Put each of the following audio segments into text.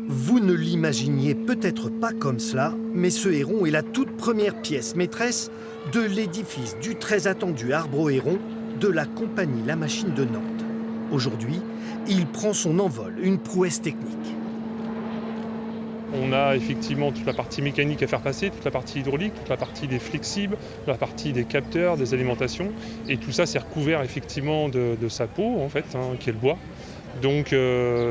Vous ne l'imaginiez peut-être pas comme cela, mais ce héron est la toute première pièce maîtresse de l'édifice du très attendu arbre au héron de la compagnie La Machine de Nantes. Aujourd'hui, il prend son envol, une prouesse technique. On a effectivement toute la partie mécanique à faire passer, toute la partie hydraulique, toute la partie des flexibles, la partie des capteurs, des alimentations. Et tout ça, c'est recouvert effectivement de sa peau, en fait, qui est le bois. Donc,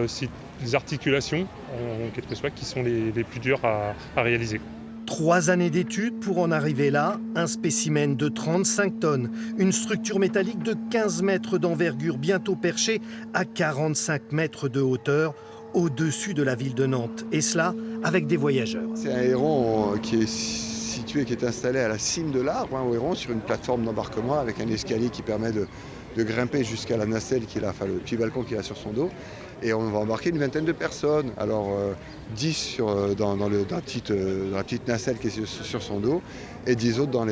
c'est les articulations, en quelque sorte, qui sont les plus dures à réaliser. 3 années d'études pour en arriver là, un spécimen de 35 tonnes, une structure métallique de 15 mètres d'envergure, bientôt perchée à 45 mètres de hauteur, au-dessus de la ville de Nantes. Et cela avec des voyageurs. C'est un héron qui est situé, qui est installé à la cime de l'arbre, au héron, sur une plateforme d'embarquement avec un escalier qui permet de grimper jusqu'à la nacelle, le petit balcon qu'il a sur son dos. Et on va embarquer une vingtaine de personnes. Alors 10 dans la petite nacelle qui est sur son dos et 10 autres dans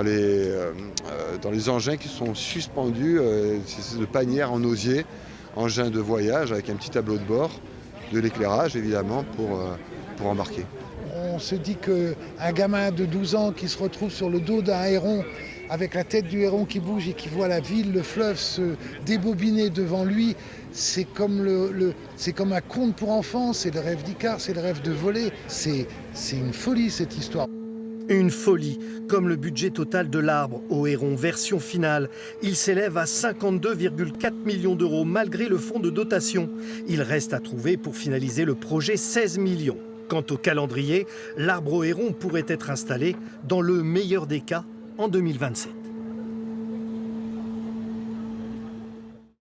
les engins qui sont suspendus, de panières en osier, engins de voyage avec un petit tableau de bord, de l'éclairage évidemment pour embarquer. On se dit qu'un gamin de 12 ans qui se retrouve sur le dos d'un héron, avec la tête du héron qui bouge et qui voit la ville, le fleuve se débobiner devant lui, c'est comme un conte pour enfants, c'est le rêve d'Icare, c'est le rêve de voler. C'est une folie cette histoire. Une folie, comme le budget total de l'arbre au héron version finale. Il s'élève à 52,4 millions d'euros malgré le fonds de dotation. Il reste à trouver pour finaliser le projet 16 millions. Quant au calendrier, l'arbre au héron pourrait être installé, dans le meilleur des cas, en 2027.